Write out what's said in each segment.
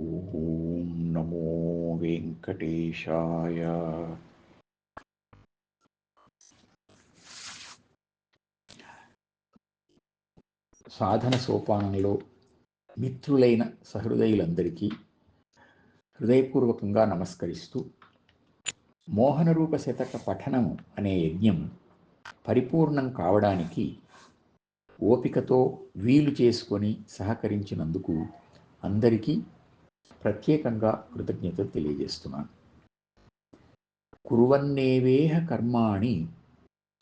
ఓం నమో వెంకటేశాయ. సాధన సోపానంలో మిత్రులైన సహృదయులందరికీ హృదయపూర్వకంగా నమస్కరిస్తూ, మోహనరూప శతక పఠనము అనే యజ్ఞం పరిపూర్ణం కావడానికి ఓపికతో వీలు చేసుకొని సహకరించినందుకు అందరికీ ప్రత్యేకంగా కృతజ్ఞతలు తెలియజేస్తున్నాను. కుర్వన్నేవేహ కర్మాణి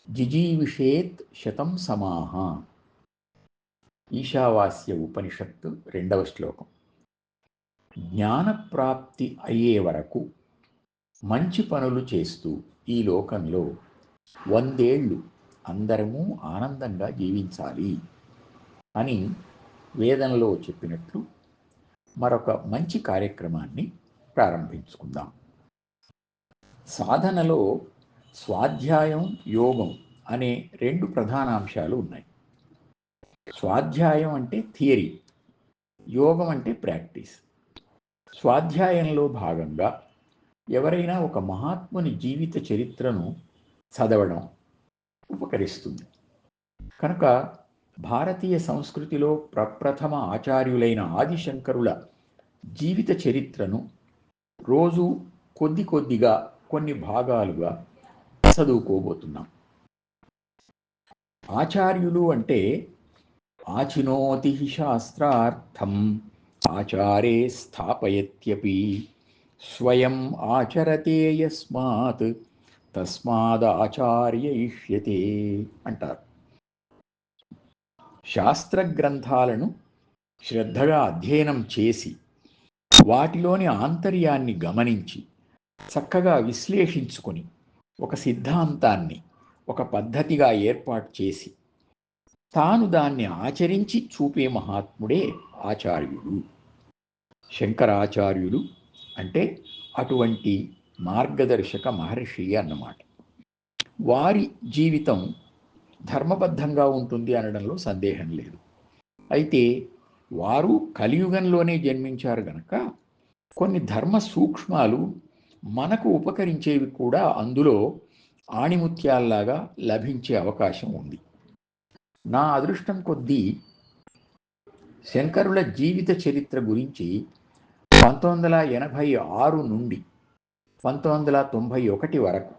జిజీవిషేత్ శతం సమాహ. ఈశావాస్య ఉపనిషత్తు 2వ శ్లోకం. జ్ఞానప్రాప్తి అయ్యే వరకు మంచి పనులు చేస్తూ ఈ లోకంలో 100 ఏళ్ళు అందరము ఆనందంగా జీవించాలి అని వేదంలో చెప్పినట్లు మరొక మంచి కార్యక్రమాన్ని ప్రారంభించుకుందాం. సాధనలో స్వాధ్యాయం, యోగం అనే 2 ప్రధాన అంశాలు ఉన్నాయి. స్వాధ్యాయం అంటే థియరీ, యోగం అంటే ప్రాక్టీస్. స్వాధ్యాయంలో భాగంగా ఎవరైనా ఒక మహాత్ముని జీవిత చరిత్రను చదవడం ఉపకరిస్తుంది. కనుక భారతీయ సంస్కృతిలో ప్రప్రథమ ఆచార్యులైన ఆదిశంకరుల జీవిత చరిత్రను రోజు కొద్దిగా కొన్ని భాగాలుగా చదువుకోబోతున్నాం. ఆచార్యులు అంటే ఆచినోతి శాస్త్రార్థం ఆచారే స్థాపయత్యపి స్వయం ఆచరతే యస్మాత్ తస్మాదాచార్య ఇష్యతే అంటారు. శాస్త్ర గ్రంథాలను శ్రద్ధగా అధ్యయనం చేసి వాటిలోని ఆంతర్యాన్ని గమనించి చక్కగా విశ్లేషించుకొని ఒక సిద్ధాంతాన్ని ఒక పద్ధతిగా ఏర్పాటు చేసి తాను దాన్ని ఆచరించి చూపే మహాత్ముడే ఆచార్యుడు. శంకరాచార్యులు అంటే అటువంటి మార్గదర్శక మహర్షి అన్నమాట. వారి జీవితం ధర్మబద్ధంగా ఉంటుంది అనడంలో సందేహం లేదు. అయితే వారు కలియుగంలోనే జన్మించారు గనక కొన్ని ధర్మ సూక్ష్మాలు మనకు ఉపకరించేవి కూడా అందులో ఆణిముత్యాల్లాగా లభించే అవకాశం ఉంది. నా అదృష్టం కొద్దీ శంకరుల జీవిత చరిత్ర గురించి 1986 నుండి 1991 వరకు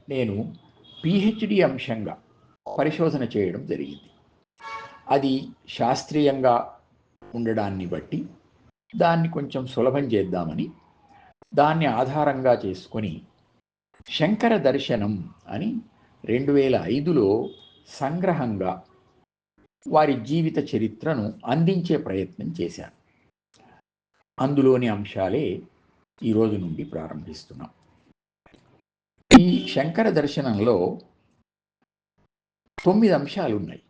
నేను పిహెచ్డి అంశంగా పరిశోధన చేయడం జరిగింది. అది శాస్త్రీయంగా ఉండడాన్ని బట్టి దాన్ని కొంచెం సులభం చేద్దామని దాన్ని ఆధారంగా చేసుకొని శంకర దర్శనం అని 2005లో సంగ్రహంగా వారి జీవిత చరిత్రను అందించే ప్రయత్నం చేశాను. అందులోని అంశాలే ఈరోజు నుండి ప్రారంభిస్తున్నాం. ఈ శంకర దర్శనంలో 9 అంశాలు ఉన్నాయి.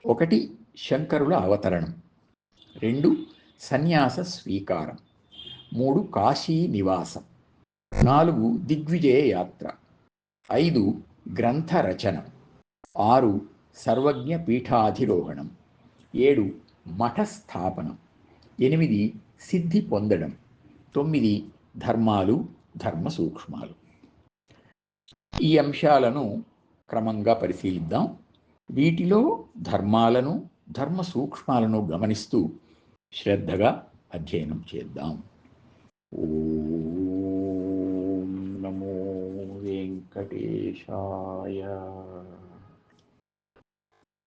1 శంకరుల అవతరణం, 2 సన్యాస స్వీకారం, 3 కాశీ నివాసం, 4 దిగ్విజయ యాత్ర, 5 గ్రంథ రచన, 6 సర్వజ్ఞ పీఠాధిరోహణం, 7 మఠ స్థాపనం, 8 సిద్ధి పొందడం, 9 ధర్మాలు, ధర్మ సూక్ష్మాలు. ఈ అంశాలను క్రమంగా పరిశీలిద్దాం. వీటిలో ధర్మాలను, ధర్మ సూక్ష్మాలను గమనిస్తూ శ్రద్ధగా అధ్యయనం చేద్దాం. ఓం నమో వెంకటేశాయ.